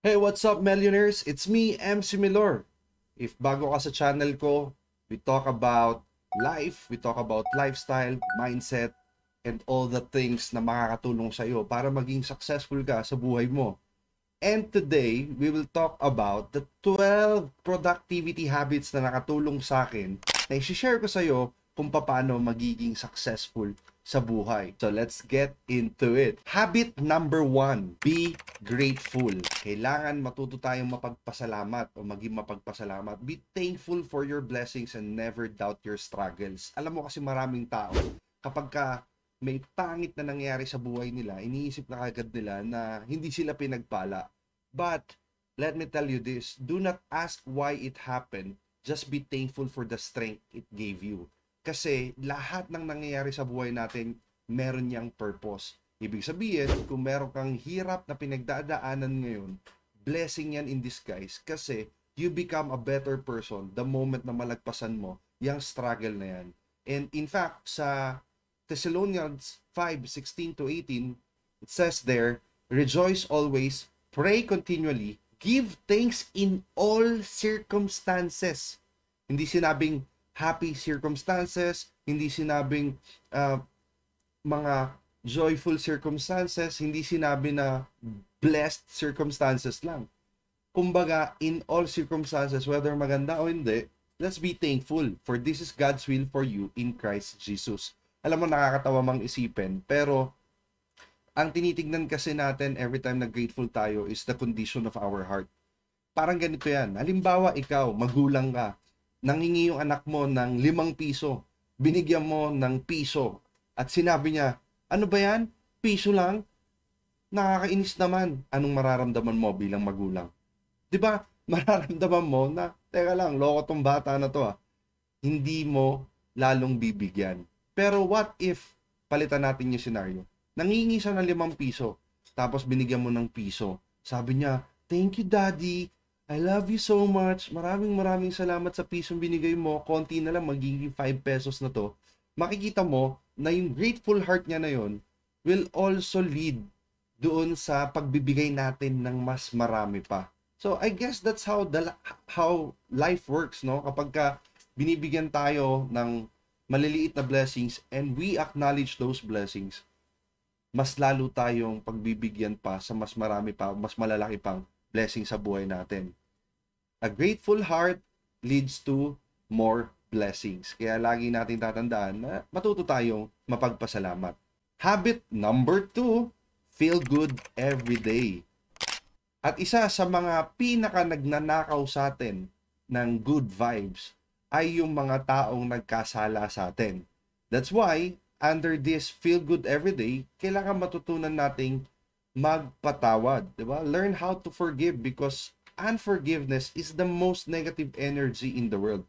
Hey, what's up, millionaires? It's me, MC Milor. If bago ka sa channel ko, we talk about life, we talk about lifestyle, mindset, and all the things na makakatulong sa iyo para maging successful ka sa buhay mo. And today, we will talk about the 12 productivity habits na nakatulong sa akin na i-share ko sa iyo kung paano magiging successful sa buhay. So let's get into it. Habit number 1, be grateful. Kailangan matuto tayong mapagpasalamat o maging mapagpasalamat. Be thankful for your blessings and never doubt your struggles. Alam mo kasi maraming tao, kapag may pangit na nangyari sa buhay nila, iniisip na kagad nila na hindi sila pinagpala. But let me tell you this, do not ask why it happened. Just be thankful for the strength it gave you. Kasi lahat ng nangyayari sa buhay natin, meron niyang purpose. Ibig sabihin, kung meron kang hirap na pinagdadaanan ngayon, blessing yan in disguise. Kasi you become a better person the moment na malagpasan mo yung struggle na yan. And in fact, sa Thessalonians 5:16-18, it says there, rejoice always, pray continually, give thanks in all circumstances. Hindi sinabing happy circumstances, hindi sinabing mga joyful circumstances, hindi sinabi na blessed circumstances lang. Kumbaga, in all circumstances, whether maganda o hindi, let's be thankful, for this is God's will for you in Christ Jesus. Alam mo, nakakatawa mang isipin, pero ang tinitignan kasi natin every time na grateful tayo is the condition of our heart. Parang ganito yan. Halimbawa, ikaw, magulang ka, nangingi yung anak mo ng 5 piso, binigyan mo ng piso, at sinabi niya, ano ba yan? Piso lang? Nakakainis naman. Anong mararamdaman mo bilang magulang? Diba? Mararamdaman mo na, teka lang, loko tong bata na to ah. Hindi mo lalong bibigyan. Pero what if, palitan natin yung scenario, nangingi siya ng 5 piso, tapos binigyan mo ng piso. Sabi niya, thank you daddy, I love you so much. Maraming salamat sa pisong binigay mo. Konti na lang, magiging 5 pesos na to. Makikita mo na yung grateful heart niya na yon will also lead doon sa pagbibigay natin ng mas marami pa. So I guess that's how life works, no? Kapag binibigyan tayo ng maliliit na blessings and we acknowledge those blessings, mas lalo tayong pagbibigyan pa sa mas marami pa, mas malalaki pang blessing sa buhay natin. A grateful heart leads to more blessings. Kaya lagi natin tatandaan na matuto tayong mapagpasalamat. Habit number 2, feel good every day. At isa sa mga pinaka nagnanakaw sa atin ng good vibes ay yung mga taong nagkasala sa atin. That's why, under this feel good every day, kailangan matutunan nating magpatawad, di ba? Learn how to forgive because unforgiveness is the most negative energy in the world.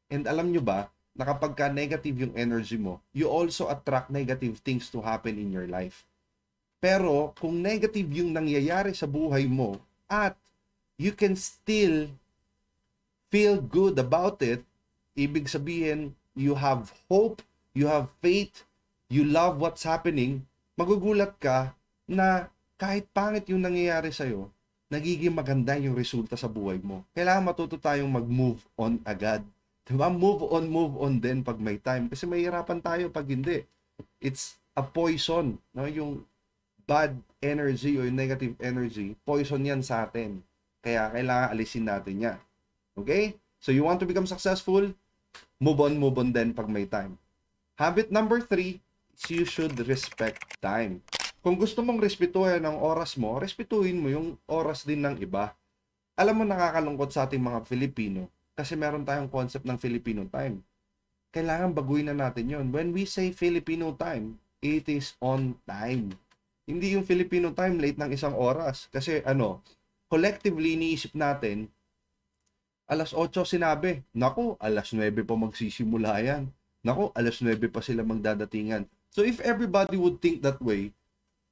And alam nyo ba, na kapag negative yung energy mo, you also attract negative things to happen in your life. Pero kung negative yung nangyayari sa buhay mo at you can still feel good about it, ibig sabihin, you have hope, you have faith, you love what's happening, magugulat ka na kahit pangit yung nangyayari sa'yo, nagiging maganda yung resulta sa buhay mo. Kailangan matuto tayong mag-move on agad. Diba? Move on din pag may time. Kasi mahirapan tayo pag hindi. It's a poison. No? Yung bad energy o yung negative energy, poison yan sa atin. Kaya kailangan alisin natin yan. Okay? So you want to become successful? Move on din pag may time. Habit number 3 is you should respect time. Kung gusto mong respetuhin ang oras mo, respetuhin mo yung oras din ng iba. Alam mo, nakakalungkot sa ating mga Filipino kasi meron tayong concept ng Filipino time. Kailangan baguhin na natin yon. When we say Filipino time, it is on time. Hindi yung Filipino time late ng 1 oras. Kasi collectively iniisip natin, alas 8 sinabi, naku, alas 9 pa magsisimula yan. Naku, alas 9 pa sila magdadatingan. So if everybody would think that way,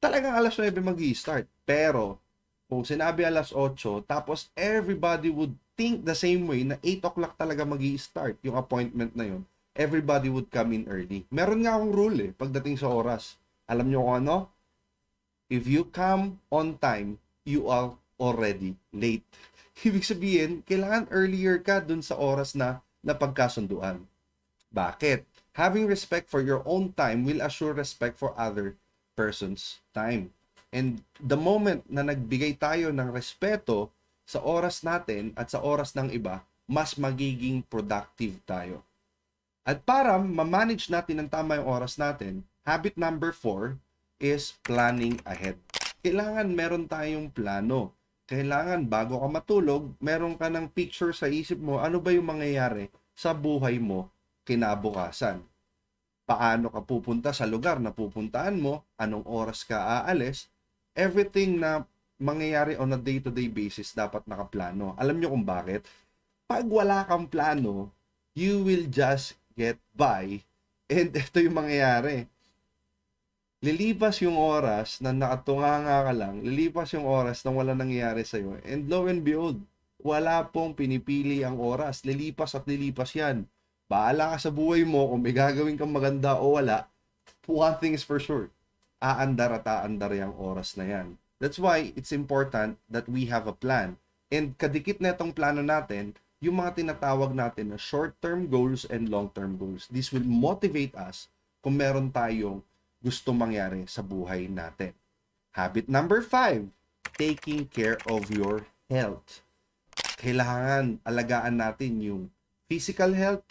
talagang alas 9 mag-i-start. Pero, kung sinabi alas 8, tapos everybody would think the same way na 8 o'clock talaga mag-i-start yung appointment na yun, everybody would come in early. Meron nga akong rule pagdating sa oras. Alam nyo kung ano? If you come on time, you are already late. Ibig sabihin, kailangan earlier ka dun sa oras na napagkasunduan. Bakit? Having respect for your own time will assure respect for other person's time. And the moment na nagbigay tayo ng respeto sa oras natin at sa oras ng iba, mas magiging productive tayo. At para ma-manage natin ng tama yung oras natin, habit number 4 is planning ahead. Kailangan meron tayong plano. Kailangan bago ka matulog, meron ka ng picture sa isip mo, ano ba yung mangyayari sa buhay mo kinabukasan. Paano ka pupunta sa lugar na pupuntahan mo, anong oras ka aalis, everything na mangyayari on a day-to-day basis dapat nakaplano. Alam nyo kung bakit? Pag wala kang plano, you will just get by. And ito yung mangyayari. Lilipas yung oras na nakatunganga ka lang, lilipas yung oras na wala nangyayari sa'yo. And lo and behold, wala pong pinipili ang oras. Lilipas at lilipas yan. Bahala ka sa buhay mo kung may gagawin kang maganda o wala. One thing is for sure, aandar at aandar yung oras na yan. That's why it's important that we have a plan. And kadikit na itong plano natin, yung mga tinatawag natin na short-term goals and long-term goals. This will motivate us kung meron tayong gusto mangyari sa buhay natin. Habit number 5, taking care of your health. Kailangan alagaan natin yung physical health,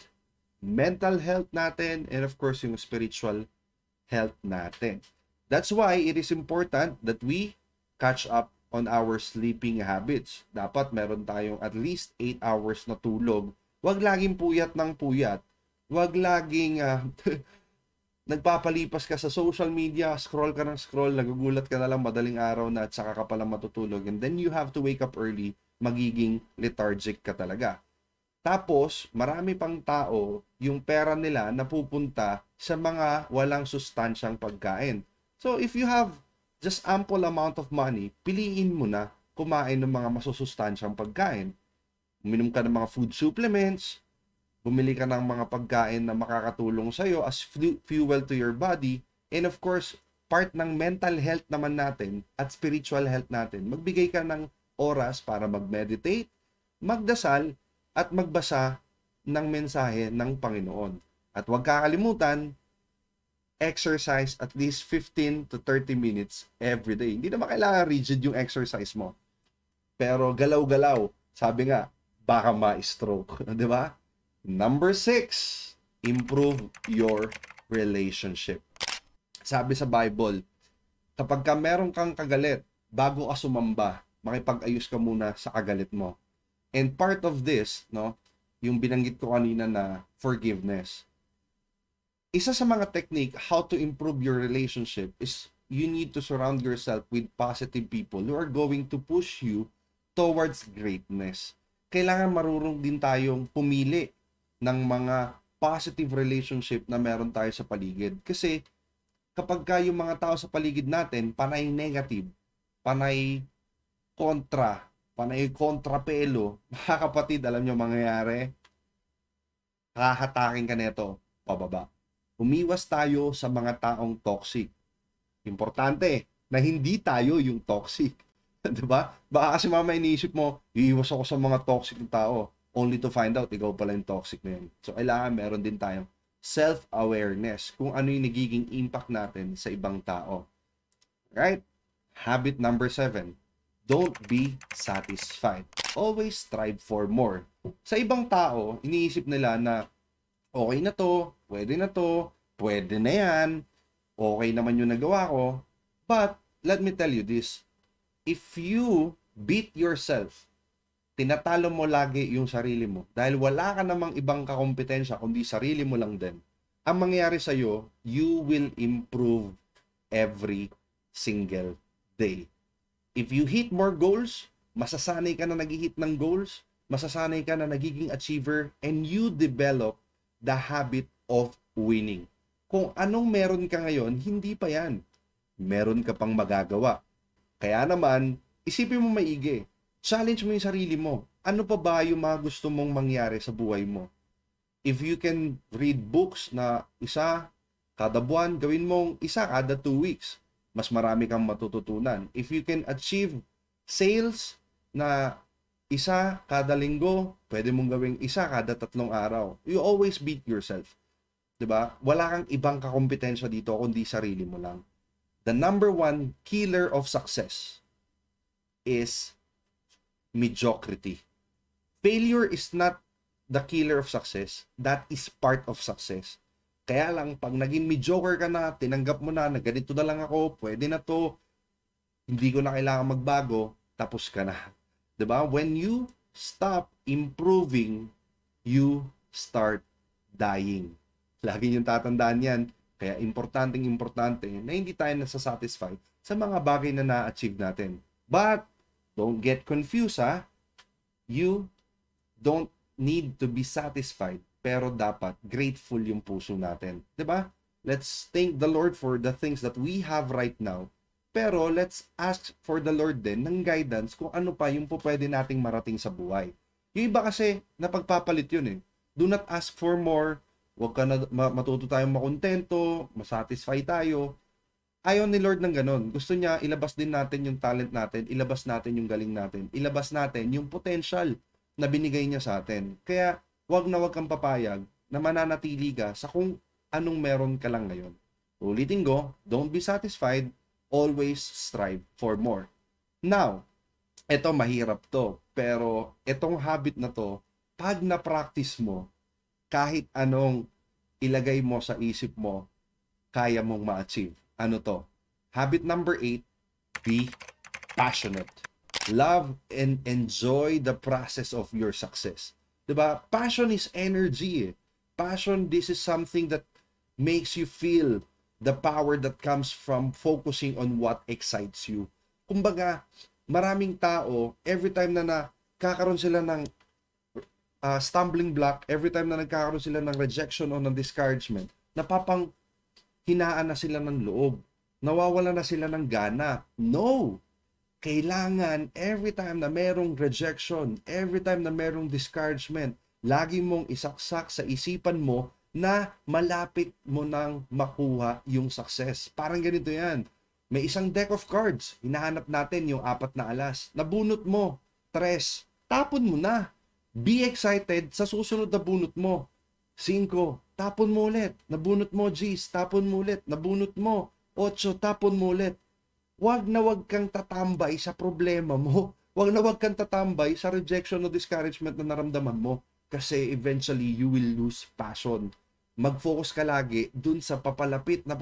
mental health natin, and of course yung spiritual health natin. That's why it is important that we catch up on our sleeping habits. Dapat meron tayong at least 8 hours na tulog. Huwag laging puyat ng puyat. Huwag laging nagpapalipas ka sa social media, scroll ka ng scroll, nagugulat ka na lang madaling araw na at saka ka palang matutulog. And then you have to wake up early, magiging lethargic ka talaga. Tapos, marami pang tao, yung pera nila napupunta sa mga walang sustansyang pagkain. So, if you have just ample amount of money, piliin mo na kumain ng mga masusustansyang pagkain. Uminom ka ng mga food supplements, bumili ka ng mga pagkain na makakatulong sa'yo as fuel to your body, and of course, part ng mental health naman natin at spiritual health natin, magbigay ka ng oras para mag-meditate, magdasal, at magbasa ng mensahe ng Panginoon. At huwag kakalimutan, exercise at least 15 to 30 minutes every day. Hindi naman kailangan rigid yung exercise mo. Pero galaw-galaw, sabi nga, baka ma-stroke. Di ba? Number 6, improve your relationship. Sabi sa Bible, kapag ka meron kang kagalit, bago ka sumamba, makipag-ayos ka muna sa kagalit mo. And part of this, no, yung binanggit ko kanina na forgiveness. Isa sa mga technique how to improve your relationship is you need to surround yourself with positive people who are going to push you towards greatness. Kailangan marunong din tayong pumili ng mga positive relationship na meron tayo sa paligid. Kasi kapag ka yung mga tao sa paligid natin, panay negative, panay kontrapelo, mga kapatid, alam nyo mangyayari, hahatakin ka neto, pababa. Umiwas tayo sa mga taong toxic. Importante na hindi tayo yung toxic. Diba? Baka kasi mama iniisip mo, iiwas ako sa mga toxic na tao, only to find out, ikaw pala yung toxic na yun. So, kailangan meron din tayong self-awareness kung ano yung nagiging impact natin sa ibang tao. Right? Habit number 7. Don't be satisfied. Always strive for more. Sa ibang tao, iniisip nila na okay na to, pwede na yan, okay naman yung nagawa ko. But, let me tell you this, if you beat yourself, tinatalo mo lagi yung sarili mo, dahil wala ka namang ibang kakompetensya, kundi sarili mo lang din, ang mangyayari sa'yo, you will improve every single day. If you hit more goals, masasanay ka na nag-hit ng goals, masasanay ka na nagiging achiever, and you develop the habit of winning. Kung anong meron ka ngayon, hindi pa yan. Meron ka pang magagawa. Kaya naman, isipin mo maigi. Challenge mo yung sarili mo. Ano pa ba yung mga gusto mong mangyari sa buhay mo? If you can read books na isa kada buwan, gawin mong isa kada 2 weeks. Mas marami kang matututunan. If you can achieve sales na isa kada linggo, pwede mong gawing isa kada 3 araw. You always beat yourself. 'Di ba? Wala kang ibang kakompetensya dito kundi sarili mo lang. The number one killer of success is mediocrity. Failure is not the killer of success. That is part of success. Kaya lang, pag naging mediocre ka na, tinanggap mo na ganito na lang ako, pwede na to, hindi ko na kailangan magbago, tapos ka na. 'Di ba? When you stop improving, you start dying. Lagi yung tatandaan yan. Kaya importante na hindi tayo nasasatisfy sa mga bagay na na-achieve natin. But, don't get confused ha. You don't need to be satisfied, pero dapat grateful yung puso natin. 'Di ba? Let's thank the Lord for the things that we have right now. Pero let's ask for the Lord din ng guidance kung ano pa yung pwede nating marating sa buhay. Yung iba kasi napagpapalit yun eh. Do not ask for more. Huwag ka na matuto tayong makontento, masatisfy tayo. Ayaw ni Lord ng ganun. Gusto niya ilabas din natin yung talent natin, ilabas natin yung galing natin, ilabas natin yung potential na binigay niya sa atin. Kaya wag kang papayag na mananatili ka sa kung anong meron ka lang ngayon. Ulitin ko, don't be satisfied, always strive for more. Now, eto mahirap to, pero etong habit na to, pag na-practice mo, kahit anong ilagay mo sa isip mo, kaya mong ma-achieve. Ano to? Habit number 8, be passionate. Love and enjoy the process of your success. 'Di ba? Passion is energy. Passion, this is something that makes you feel the power that comes from focusing on what excites you. Kumbaga, maraming tao, every time na nakakaroon sila ng stumbling block, every time na nagkakaroon sila ng rejection o ng discouragement, hinaan na sila ng loob. Nawawala na sila ng gana. No! Kailangan, every time na merong rejection, every time na merong discouragement, lagi mong isaksak sa isipan mo na malapit mo nang makuha yung success. Parang ganito yan. May isang deck of cards. Hinahanap natin yung 4 na alas. Nabunot mo. 3. Tapon mo na. Be excited sa susunod na bunot mo. 5. Tapon mo ulit. Nabunot mo, G's. Tapon mo ulit. Nabunot mo. 8. Tapon mo ulit. Wag kang tatambay sa problema mo. Wag kang tatambay sa rejection o discouragement na naramdaman mo. Kasi eventually, you will lose passion. Mag-focus ka lagi dun sa papalapit na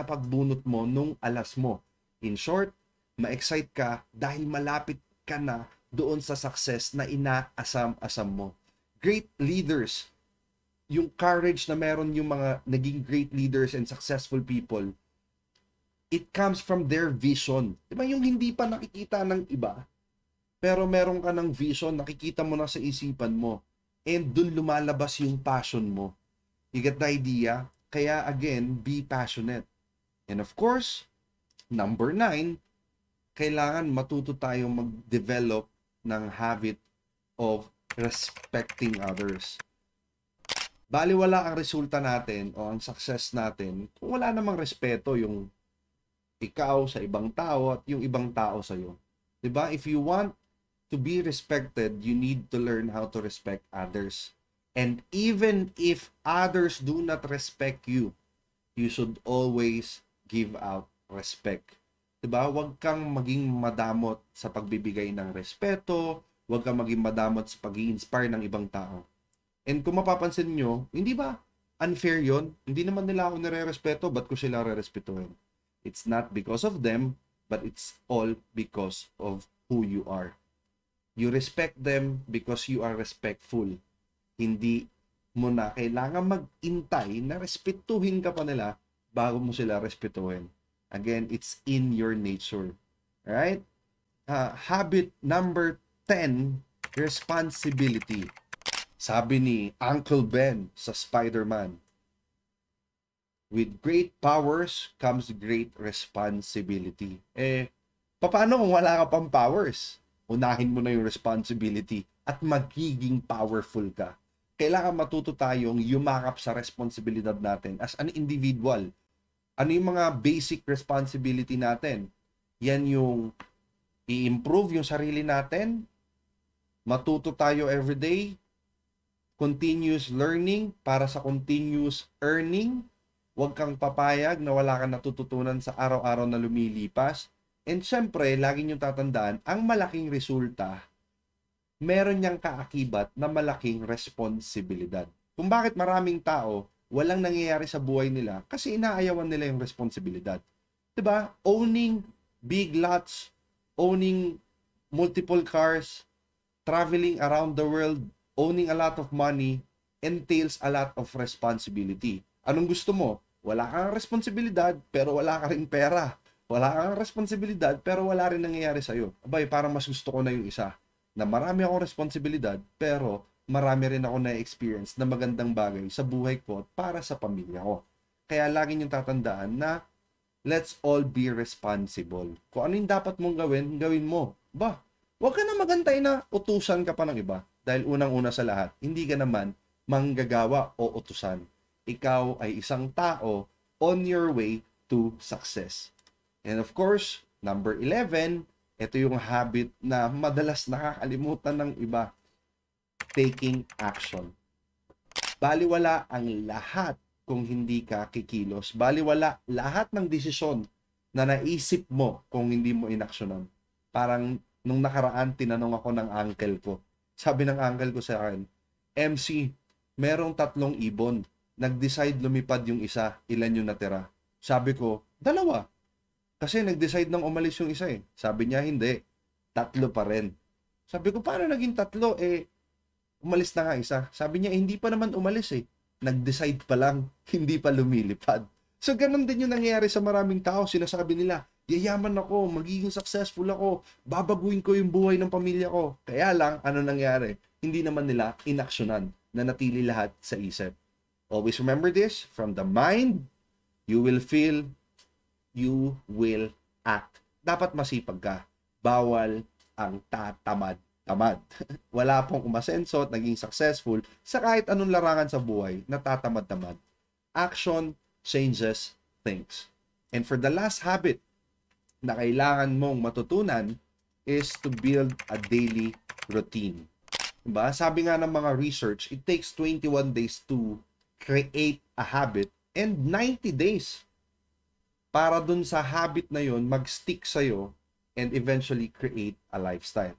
pagbunot mo nung alas mo. In short, ma-excite ka dahil malapit ka na doon sa success na inaasam-asam mo. Great leaders, yung courage na meron yung mga naging great leaders and successful people, it comes from their vision. Diba yung hindi pa nakikita ng iba, pero meron ka ng vision, nakikita mo na sa isipan mo, and dun lumalabas yung passion mo. You get the idea? Kaya again, be passionate. And of course, number 9, kailangan matuto tayong mag-develop ng habit of respecting others. Baliwala ang resulta natin o ang success natin kung wala namang respeto yung ikaw sa ibang tao at yung ibang tao sa iyo. 'Di ba? If you want to be respected, you need to learn how to respect others. And even if others do not respect you, you should always give out respect. 'Di ba? Huwag kang maging madamot sa pagbibigay ng respeto, huwag kang maging madamot sa pag-i-inspire ng ibang tao. And kung mapapansin nyo, hindi ba unfair yon? Hindi naman nila ako nire-respeto, ba't ko sila re-respetuhin? It's not because of them, but it's all because of who you are. You respect them because you are respectful. Hindi mo na kailangan mag-intay na respetuhin ka pa nila bago mo sila respetuhin. Again, it's in your nature. Alright? Habit number 10, responsibility. Sabi ni Uncle Ben sa Spider-Man, with great powers comes great responsibility. Paano kung wala ka pang powers? Unahin mo na yung responsibility at magiging powerful ka. Kailangan matuto tayong yumakap sa responsibilidad natin as an individual. Ano yung mga basic responsibility natin? Yan yung i-improve yung sarili natin, matuto tayo everyday, continuous learning para sa continuous earning. Huwag kang papayag na wala kang natututunan sa araw-araw na lumilipas. And syempre, lagi niyong tatandaan, ang malaking resulta, meron niyang kaakibat na malaking responsibilidad. Kung bakit maraming tao, walang nangyayari sa buhay nila kasi inaayawan nila yung responsibilidad. 'Di ba? Owning big lots, owning multiple cars, traveling around the world, owning a lot of money entails a lot of responsibility. Anong gusto mo? Wala kang responsibilidad pero wala ka ring pera. Wala kang responsibilidad pero wala rin nangyayari sa'yo. Abay, parang mas gusto ko na yung isa. Na marami akong responsibilidad pero marami rin ako na-experience na magandang bagay sa buhay ko at para sa pamilya ko. Kaya lagi niyong tatandaan na let's all be responsible. Kung ano yung dapat mong gawin, gawin mo. Ba, huwag ka na magantay na utusan ka pa ng iba. Dahil unang-una sa lahat, hindi ka naman manggagawa o utusan. Ikaw ay isang tao on your way to success. And of course, number 11, ito yung habit na madalas nakakalimutan ng iba. Taking action. Baliwala ang lahat kung hindi ka kikilos. Baliwala lahat ng desisyon na naisip mo kung hindi mo inaksyonan. Parang nung nakaraan, tinanong ako ng uncle ko. Sabi ng uncle ko sa akin, MC, merong 3 ibon. Nag-decide lumipad yung isa, ilan yung natira? Sabi ko, 2. Kasi nag-decide nang umalis yung isa eh. Sabi niya, hindi. 3 pa rin. Sabi ko, paano naging 3? Umalis na nga isa. Sabi niya, hindi pa naman umalis eh. Nag-decide pa lang, hindi pa lumilipad. So, ganun din yung nangyayari sa maraming tao. Sinasabi nila, yayaman ako, magiging successful ako, babaguhin ko yung buhay ng pamilya ko. Kaya lang, ano nangyari? Hindi naman nila inaksyonan na natili lahat sa isip. Always remember this, from the mind, you will feel, you will act. Dapat masipag ka. Bawal ang tatamad-tamad. Wala pong umasenso at naging successful sa kahit anong larangan sa buhay na tatamad-tamad. Action changes things. And for the last habit na kailangan mong matutunan is to build a daily routine. Diba? Sabi nga ng mga research, it takes 21 days to create a habit and 90 days para dun sa habit na yon mag-stick sa'yo and eventually create a lifestyle.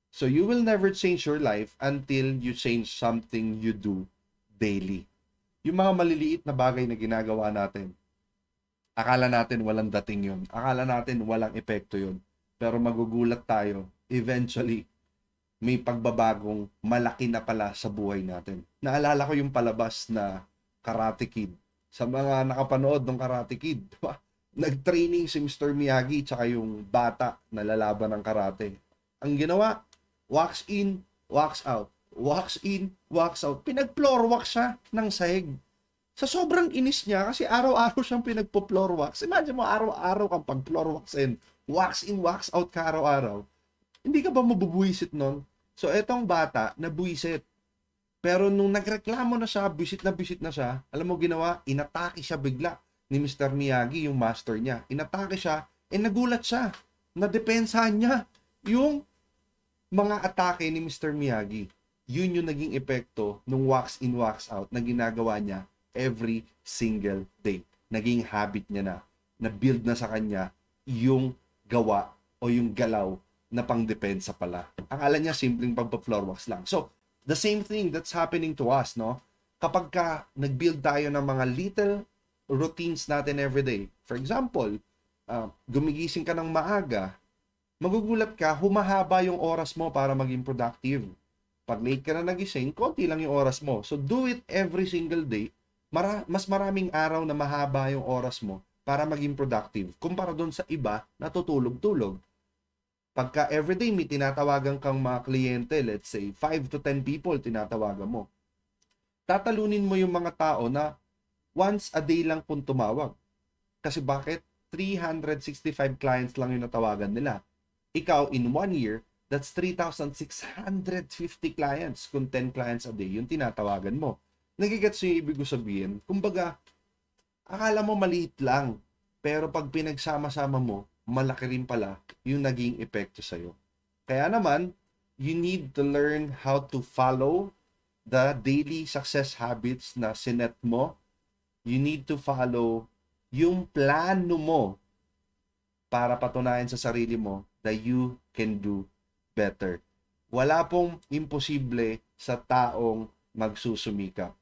So you will never change your life until you change something you do daily. Yung mga maliliit na bagay na ginagawa natin, akala natin walang dating yun. Akala natin walang epekto yun. Pero magugulat tayo, eventually, may pagbabagong malaki na pala sa buhay natin. Naalala ko yung palabas na Karate Kid. Sa mga nakapanood ng Karate Kid, diba? Nag-training si Mr. Miyagi tsaka yung bata na lalaban ng karate. Ang ginawa, wax in, wax out. Wax in, wax out. Pinag-floor wax siya ng sahig. Sa sobrang inis niya, kasi araw-araw siyang pinagpo-floor wax. Imagine mo, araw-araw kang pag-floor wax in, wax out ka araw-araw. Hindi ka ba mabubuisit nun? So, etong bata, nabuisit. Pero nung nagreklamo na siya, bisit na siya, alam mo ginawa, inatake siya bigla ni Mr. Miyagi, yung master niya. Inatake siya, nagulat siya. Nadepensahan niya yung mga atake ni Mr. Miyagi. Yun yung naging epekto nung wax in, wax out na ginagawa niya every single day. Naging habit niya na. Na-build na sa kanya yung gawa o yung galaw na pang-depensa pala. Akala niya simpleng pagpa-floor wax lang. So, the same thing that's happening to us, no? Kapag ka nag-build tayo ng mga little routines natin everyday. For example, gumigising ka ng maaga, magugulat ka, humahaba yung oras mo para maging productive. Pag late ka na nagising, konti lang yung oras mo. So, do it every single day. Mas maraming araw na mahaba yung oras mo para maging productive. Kumpara doon sa iba na tutulog-tulog. Pagka everyday may tinatawagan kang mga kliyente, let's say 5 to 10 people tinatawagan mo. Tatalunin mo yung mga tao na once a day lang kung tumawag. Kasi bakit? 365 clients lang yung natawagan nila. Ikaw, in 1 year, that's 3,650 clients kung 10 clients a day yung tinatawagan mo. Nagigets yung ibig ko sabihin? Kumbaga, akala mo maliit lang. Pero pag pinagsama-sama mo, malaki rin pala yung naging epekto sa'yo. Kaya naman, you need to learn how to follow the daily success habits na sinet mo. You need to follow yung plano mo para patunayan sa sarili mo that you can do better. Wala pong imposible sa taong magsusumikap.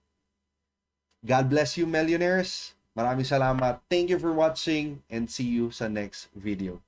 God bless you, millionaires. Maraming salamat. Thank you for watching and see you sa next video.